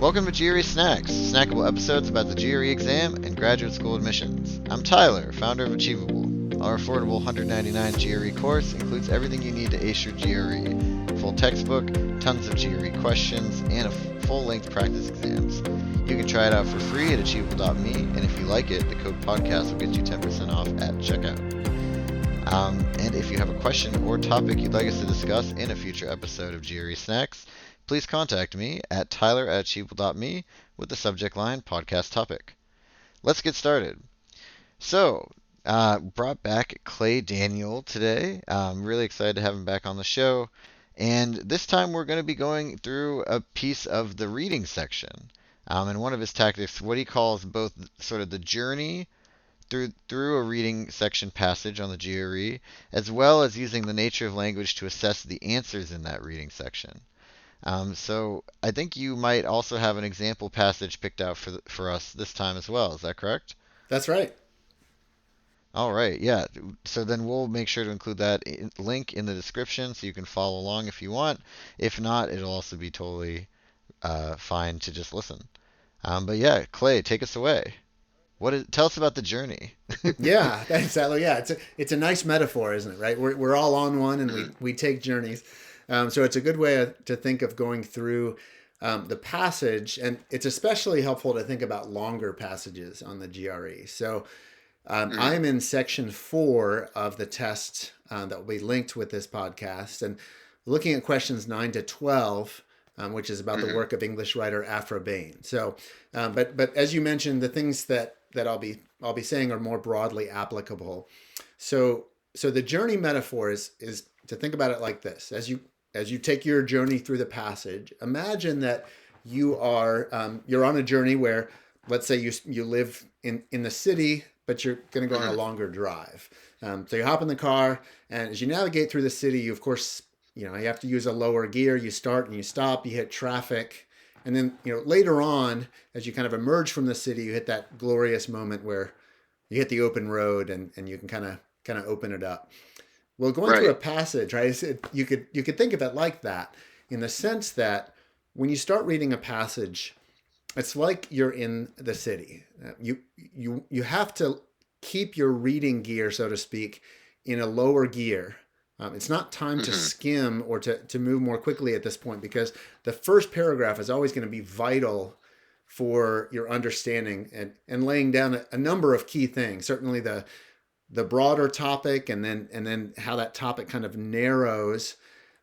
Welcome to GRE Snacks, snackable episodes about the GRE exam and graduate school admissions. I'm Tyler, founder of Achievable. Our affordable $199 GRE course includes everything you need to ace your GRE. Full textbook, tons of GRE questions, and full-length practice exams. You can try it out for free at achievable.me, and if you like it, the code podcast will get you 10% off at checkout. And if you have a question or topic you'd like us to discuss in a future episode of GRE Snacks, please contact me at tyler@achievable.me with the subject line podcast topic. Let's get started. So, brought back Clay Daniel today. I'm really excited to have him back on the show. And this time we're going to be going through a piece of the reading section. And one of his tactics, what he calls both sort of the journey through a reading section passage on the GRE, as well as using the nature of language to assess the answers in that reading section. So I think you might also have an example passage picked out for us this time as well. Is that correct? That's right. All right, yeah. So then we'll make sure to include that link in the description so you can follow along if you want. If not, it'll also be totally fine to just listen. But yeah, Clay, take us away. Tell us about the journey. Yeah, exactly. Yeah, it's a nice metaphor, isn't it? Right? We're all on one, and we take journeys. So it's a good way to think of going through the passage, and it's especially helpful to think about longer passages on the GRE. So I'm in section 4 of the test that will be linked with this podcast, and looking at questions 9 to 12, which is about the work of English writer Aphra Behn. So, but as you mentioned, the things that I'll be saying are more broadly applicable. So the journey metaphor is to think about it like this: as you take your journey through the passage, imagine that you're on a journey where, let's say you live in the city, but you're going to go on a longer drive. So you hop in the car, and as you navigate through the city, you of course, you have to use a lower gear. You start and you stop, you hit traffic. And then, later on, as you kind of emerge from the city, you hit that glorious moment where you hit the open road and you can kind of open it up. Well, going through a passage, right? You could think of it like that, in the sense that when you start reading a passage, it's like you're in the city. You have to keep your reading gear, so to speak, in a lower gear. It's not time to skim or to move more quickly at this point, because the first paragraph is always going to be vital for your understanding and laying down a number of key things. Certainly the broader topic, and then how that topic kind of narrows.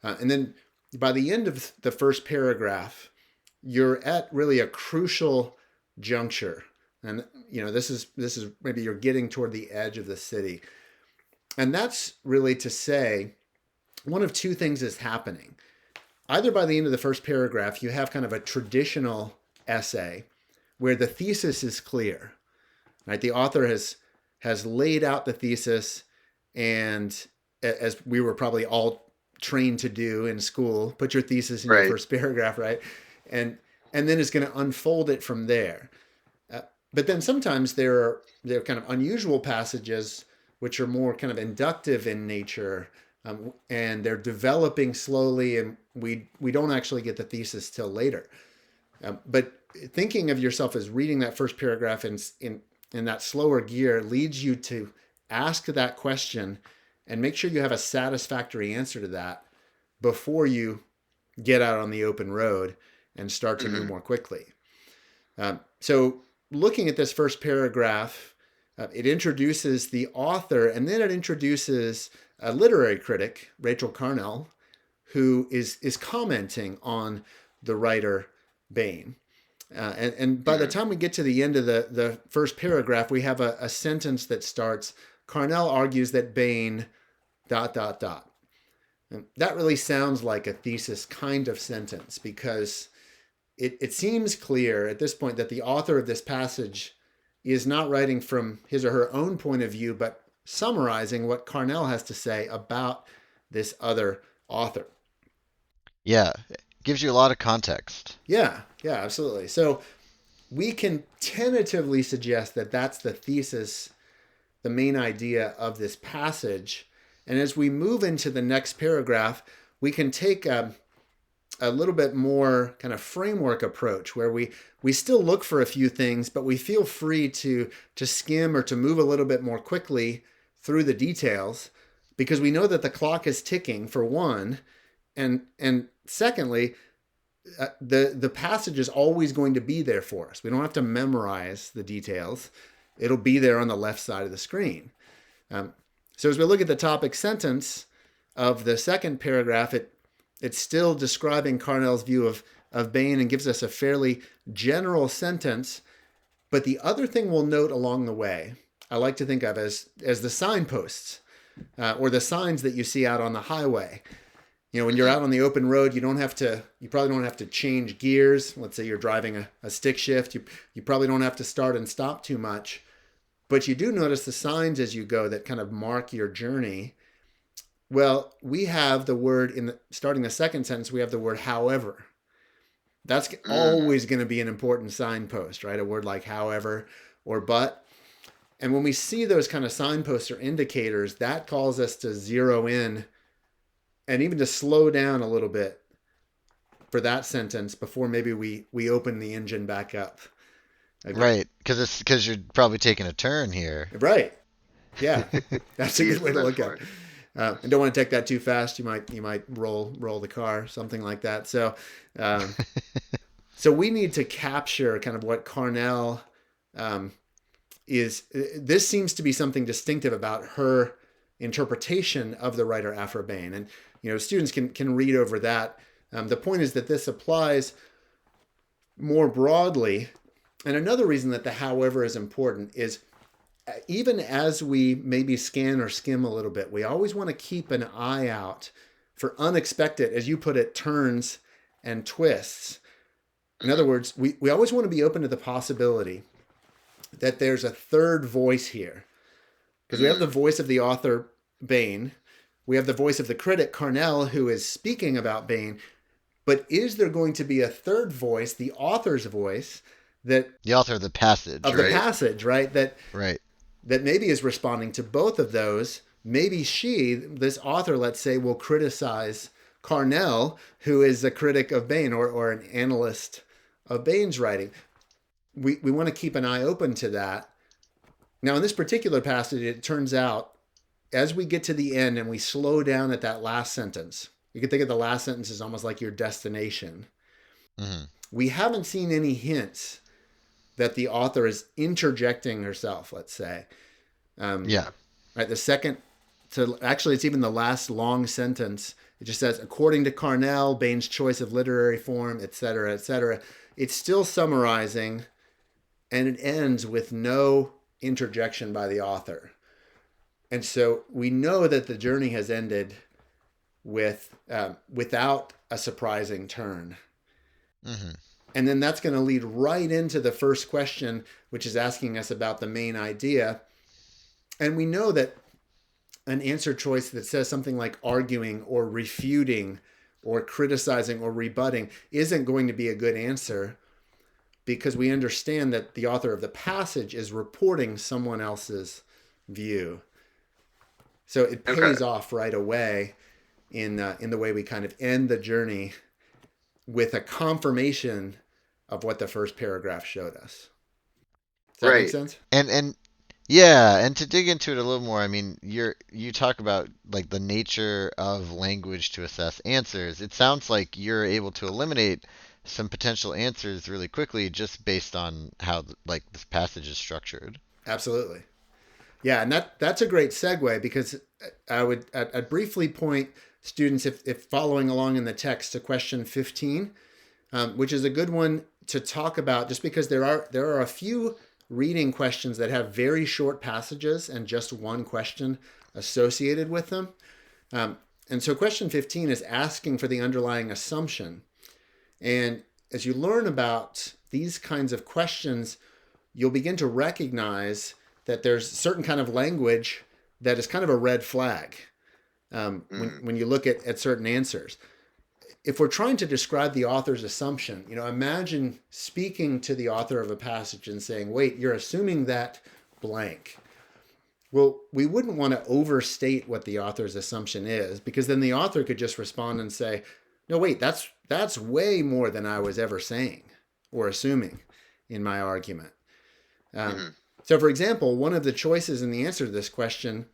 And then by the end of the first paragraph, you're at really a crucial juncture. And, this is maybe you're getting toward the edge of the city. And that's really to say one of two things is happening. Either by the end of the first paragraph, you have kind of a traditional essay where the thesis is clear, right? The author has laid out the thesis, and as we were probably all trained to do in school, put your thesis in your first paragraph, right? And then it's going to unfold it from there. But then sometimes there are kind of unusual passages which are more kind of inductive in nature, and they're developing slowly, and we don't actually get the thesis till later. But thinking of yourself as reading that first paragraph in that slower gear leads you to ask that question and make sure you have a satisfactory answer to that before you get out on the open road and start to move more quickly. So looking at this first paragraph, it introduces the author, and then it introduces a literary critic, Rachel Carnell, who is commenting on the writer Behn. And by the time we get to the end of the first paragraph, we have a sentence that starts, "Carnell argues that Behn ... And that really sounds like a thesis kind of sentence, because it seems clear at this point that the author of this passage is not writing from his or her own point of view, but summarizing what Carnell has to say about this other author. Yeah, it gives you a lot of context. Yeah, absolutely. So we can tentatively suggest that that's the thesis, the main idea of this passage. And as we move into the next paragraph, we can take a little bit more kind of framework approach where we still look for a few things, but we feel free to skim or to move a little bit more quickly through the details because we know that the clock is ticking, for one, and secondly, the passage is always going to be there for us. We don't have to memorize the details. It'll be there on the left side of the screen. So as we look at the topic sentence of the second paragraph, it's still describing Carnell's view of Bain and gives us a fairly general sentence. But the other thing we'll note along the way, I like to think of as the signposts or the signs that you see out on the highway. When you're out on the open road, you probably don't have to change gears. Let's say you're driving a stick shift. You probably don't have to start and stop too much. But you do notice the signs as you go that kind of mark your journey. Well, we have the word starting the second sentence, we have the word however. That's always going to be an important signpost, right? A word like however or but. And when we see those kind of signposts or indicators, that calls us to zero in and even to slow down a little bit for that sentence before maybe we open the engine back up. Okay. Right, because you're probably taking a turn here. Right. Yeah, that's a good way to look at it. And don't want to take that too fast. You might roll the car, something like that. So, so we need to capture kind of what Carnell is. This seems to be something distinctive about her interpretation of the writer Aphra Behn, and students can read over that. The point is that this applies more broadly. And another reason that the however is important is even as we maybe scan or skim a little bit, we always want to keep an eye out for unexpected, as you put it, turns and twists. In other words, we always want to be open to the possibility that there's a third voice here. Because we have the voice of the author, Bain. We have the voice of the critic, Carnell, who is speaking about Bain. But is there going to be a third voice, the author's voice, the author of the passage, the passage, right? That maybe is responding to both of those. Maybe this author, let's say, will criticize Carnell, who is a critic of Bain or an analyst of Bain's writing. We want to keep an eye open to that. Now, in this particular passage, it turns out, as we get to the end and we slow down at that last sentence, you can think of the last sentence as almost like your destination. Mm-hmm. We haven't seen any hints that the author is interjecting herself, let's say. Right. The second actually, it's even the last long sentence. It just says, according to Carnell, Bain's choice of literary form, et cetera, et cetera. It's still summarizing, and it ends with no interjection by the author. And so we know that the journey has ended without a surprising turn. Mm-hmm. And then that's going to lead right into the first question, which is asking us about the main idea. And we know that an answer choice that says something like arguing or refuting or criticizing or rebutting isn't going to be a good answer, because we understand that the author of the passage is reporting someone else's view. So it pays off right away in the way we kind of end the journey with a confirmation of what the first paragraph showed us. Does that make sense? And yeah, and to dig into it a little more, I mean, you talk about like the nature of language to assess answers. It sounds like you're able to eliminate some potential answers really quickly just based on how this passage is structured. Absolutely. Yeah, and that's a great segue, because I'd briefly point students, if following along in the text, to question 15, which is a good one to talk about, just because there are a few reading questions that have very short passages and just one question associated with them. And so question 15 is asking for the underlying assumption. And as you learn about these kinds of questions, you'll begin to recognize that there's a certain kind of language that is kind of a red flag when you look at certain answers. If we're trying to describe the author's assumption, imagine speaking to the author of a passage and saying, wait, you're assuming that blank. Well, we wouldn't want to overstate what the author's assumption is, because then the author could just respond and say, no, wait, that's way more than I was ever saying or assuming in my argument. So, for example, one of the choices in the answer to this question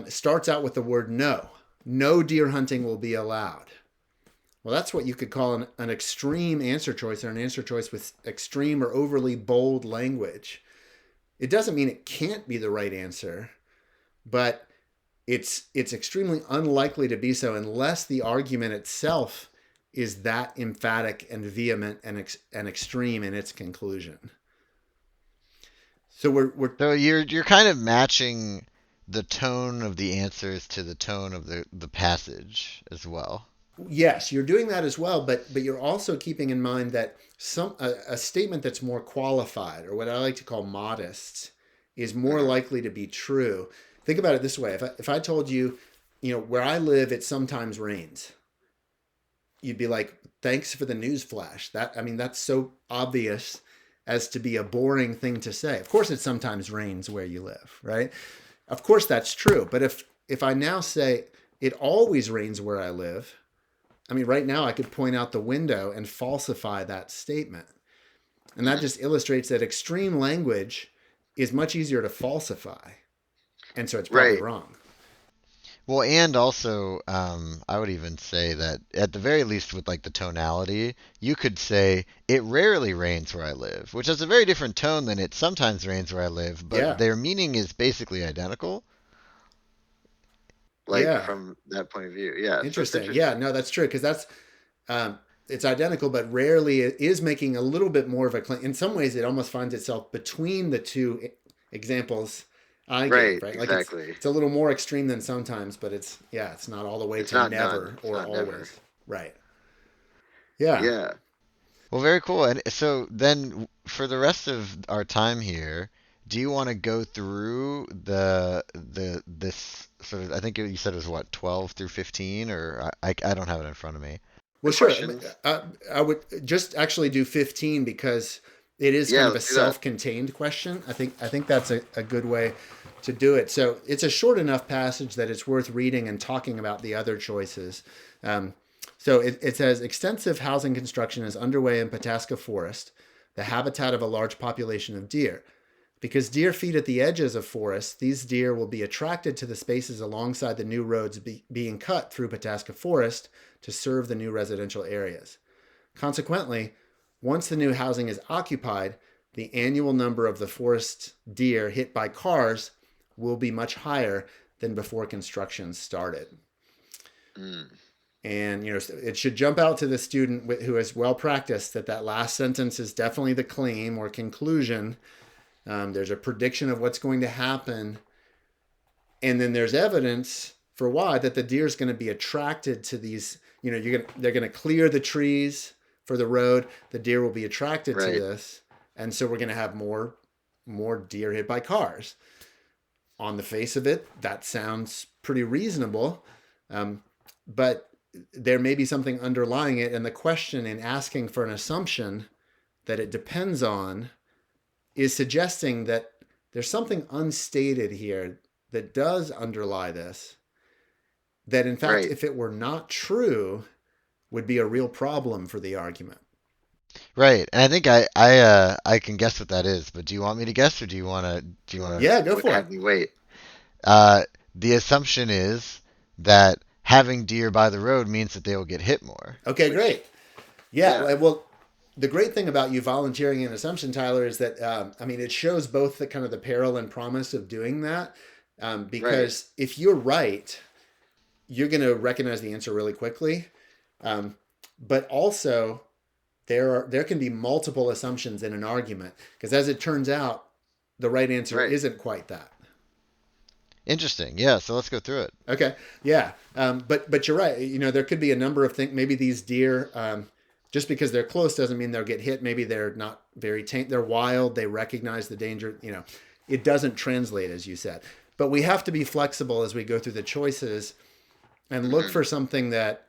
starts out with the word no. No deer hunting will be allowed. Well, that's what you could call an extreme answer choice, or an answer choice with extreme or overly bold language. It doesn't mean it can't be the right answer, but it's extremely unlikely to be so unless the argument itself is that emphatic and vehement and extreme in its conclusion. So So you're kind of matching the tone of the answers to the tone of the passage as well. yes, you're doing that as well, but you're also keeping in mind that a statement that's more qualified, or what I like to call modest, is more likely to be true. Think about it this way: if I told you, where I live, it sometimes rains, you'd be like, "Thanks for the news flash." That's so obvious as to be a boring thing to say. Of course, it sometimes rains where you live, right? Of course, that's true. But if I now say it always rains where I live, right now I could point out the window and falsify that statement. And that just illustrates that extreme language is much easier to falsify. And so it's probably wrong. Well, and also, I would even say that at the very least, with like the tonality, you could say it rarely rains where I live, which has a very different tone than it sometimes rains where I live, but their meaning is basically identical. From that point of view, yeah. Interesting. Yeah, no, that's true, because that's it's identical, but rarely it is making a little bit more of a claim. In some ways, it almost finds itself between the two examples I gave, right? Like exactly. It's a little more extreme than sometimes, but it's not all the way to never or always. Never. Right. Yeah. Yeah. Well, very cool. And so then for the rest of our time here, do you want to go through this sort of, I think you said it was what, 12 through 15, or I don't have it in front of me. Well, sure. I would just actually do 15 because it is kind of a self-contained question. I think that's a good way to do it. So it's a short enough passage that it's worth reading and talking about the other choices. So it says, extensive housing construction is underway in Pataska Forest, the habitat of a large population of deer. Because deer feed at the edges of forests, these deer will be attracted to the spaces alongside the new roads being cut through Pataska Forest to serve the new residential areas. Consequently, once the new housing is occupied, the annual number of the forest deer hit by cars will be much higher than before construction started. And, it should jump out to the student who is well practiced that last sentence is definitely the claim or conclusion. There's a prediction of what's going to happen. And then there's evidence for why, that the deer is going to be attracted to these, they're going to clear the trees for the road. The deer will be attracted to this. And so we're going to have more deer hit by cars. On the face of it, that sounds pretty reasonable. But there may be something underlying it. And the question in asking for an assumption that it depends on is suggesting that there's something unstated here that does underlie this, that in fact, if it were not true, would be a real problem for the argument. Right, and I think I can guess what that is. But do you want me to guess, or do you want to? Yeah, go for it. Have me wait. The assumption is that having deer by the road means that they will get hit more. Okay, great. Yeah. Well, the great thing about you volunteering an assumption, Tyler, is that it shows both the kind of the peril and promise of doing that. Because if you're right, you're going to recognize the answer really quickly. But also, there can be multiple assumptions in an argument, because as it turns out, the right answer isn't quite that. Interesting. Yeah. So let's go through it. Okay. Yeah. But you're right. There could be a number of things. Maybe these deer, just because they're close doesn't mean they'll get hit. Maybe they're not very tame. They're wild. They recognize the danger. It doesn't translate, as you said. But we have to be flexible as we go through the choices and look for something that,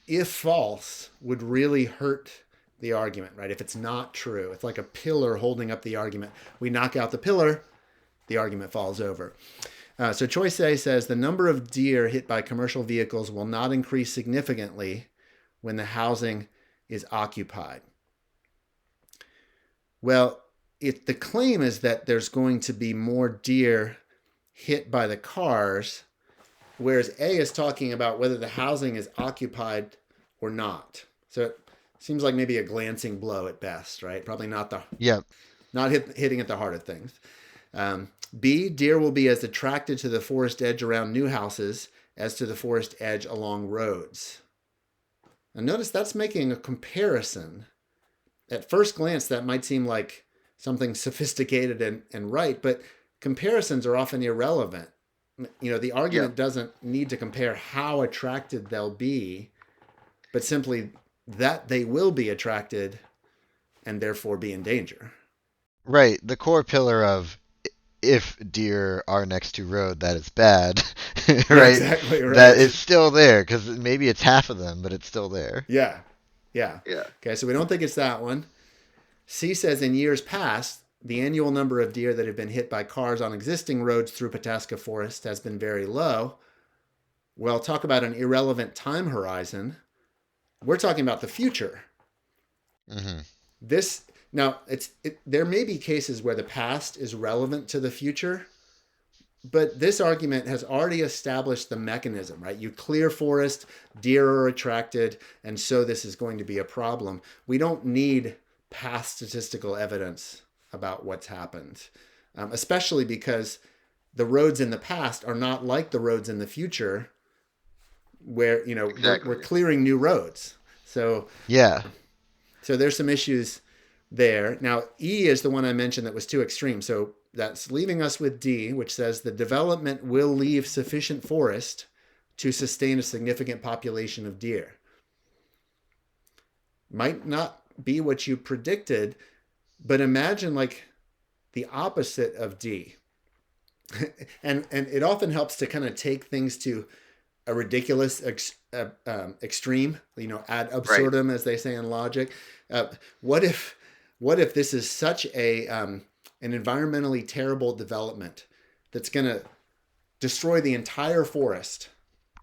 if false, would really hurt the argument, right? If it's not true, it's like a pillar holding up the argument. We knock out the pillar, the argument falls over. So choice A says the number of deer hit by commercial vehicles will not increase significantly when the housing is occupied? Well, the claim is that there's going to be more deer hit by the cars, whereas A is talking about whether the housing is occupied or not. So it seems like maybe a glancing blow at best, right? Probably not hitting at the heart of things. B, deer will be as attracted to the forest edge around new houses as to the forest edge along roads. And notice that's making a comparison. At first glance, that might seem like something sophisticated and right, but comparisons are often irrelevant. The argument doesn't need to compare how attracted they'll be, but simply that they will be attracted and therefore be in danger. Right. The core pillar of if deer are next to road, that is bad, right? Yeah, exactly right. That is still there because maybe it's half of them, but it's still there. Yeah. Yeah. Okay, so we don't think it's that one. C says in years past, the annual number of deer that have been hit by cars on existing roads through Pataska Forest has been very low. Well, talk about an irrelevant time horizon. We're talking about the future. Mm-hmm. There may be cases where the past is relevant to the future, but this argument has already established the mechanism, right? You clear forest, deer are attracted, and so this is going to be a problem. We don't need past statistical evidence about what's happened, especially because the roads in the past are not like the roads in the future where, Exactly. we're clearing new roads. So there's some issues there. Now, E is the one I mentioned that was too extreme. So that's leaving us with D, which says the development will leave sufficient forest to sustain a significant population of deer. Might not be what you predicted, but imagine like the opposite of D. and it often helps to kind of take things to a ridiculous extreme, ad absurdum, right, as they say in logic. What if this is such an environmentally terrible development that's going to destroy the entire forest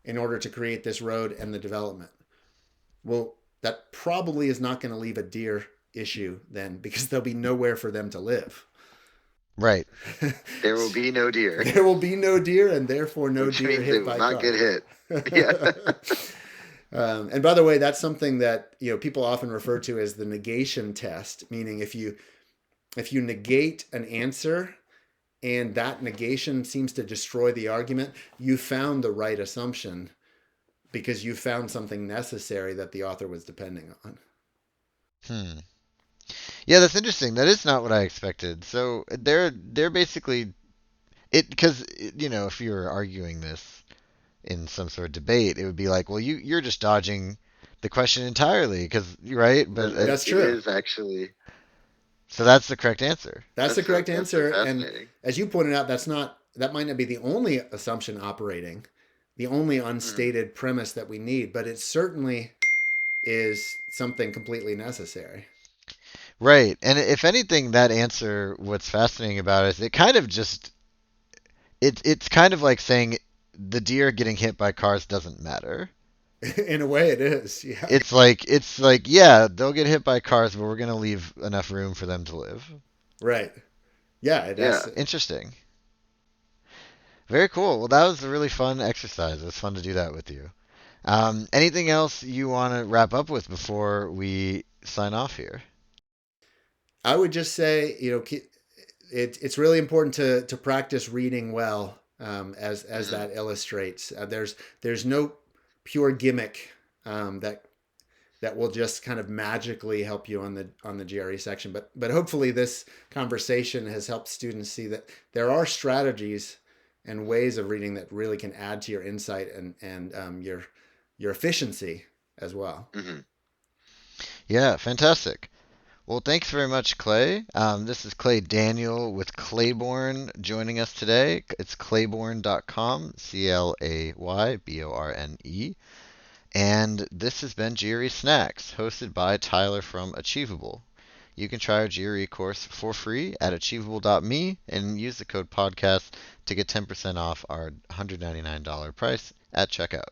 in order to create this road and the development? Well, that probably is not going to leave a deer issue then, because there'll be nowhere for them to live. Right. There will be no deer. There will be no deer, and therefore no Which deer means hit they will by not cars. get hit. Yeah. And by the way, that's something that people often refer to as the negation test, meaning if you negate an answer and that negation seems to destroy the argument, you found the right assumption because you found something necessary that the author was depending on. Yeah, that's interesting. That is not what I expected. So they're basically because if you were arguing this in some sort of debate, it would be like, well, you're just dodging the question entirely because right, but that's true. It is actually. So that's the correct answer. That's the correct answer, and fascinating. As you pointed out, that might not be the only assumption operating, the only unstated premise that we need, but it certainly is something completely necessary. Right. And if anything, that answer, what's fascinating about it is it kind of just, it's kind of like saying the deer getting hit by cars doesn't matter. In a way it is, yeah. It's like, yeah, they'll get hit by cars, but we're going to leave enough room for them to live. Right. Yeah, it is. Interesting. Very cool. Well, that was a really fun exercise. It was fun to do that with you. Anything else you want to wrap up with before we sign off here? I would just say, it's really important to practice reading well, as that illustrates. There's no pure gimmick that will just kind of magically help you on the GRE section. But hopefully this conversation has helped students see that there are strategies and ways of reading that really can add to your insight and your efficiency as well. Mm-hmm. Yeah, fantastic. Well, thanks very much, Clay. This is Clay Daniel with Clayborn joining us today. It's clayborn.com, CLAYBORNE. And this has been GRE Snacks, hosted by Tyler from Achievable. You can try our GRE course for free at achievable.me and use the code podcast to get 10% off our $199 price at checkout.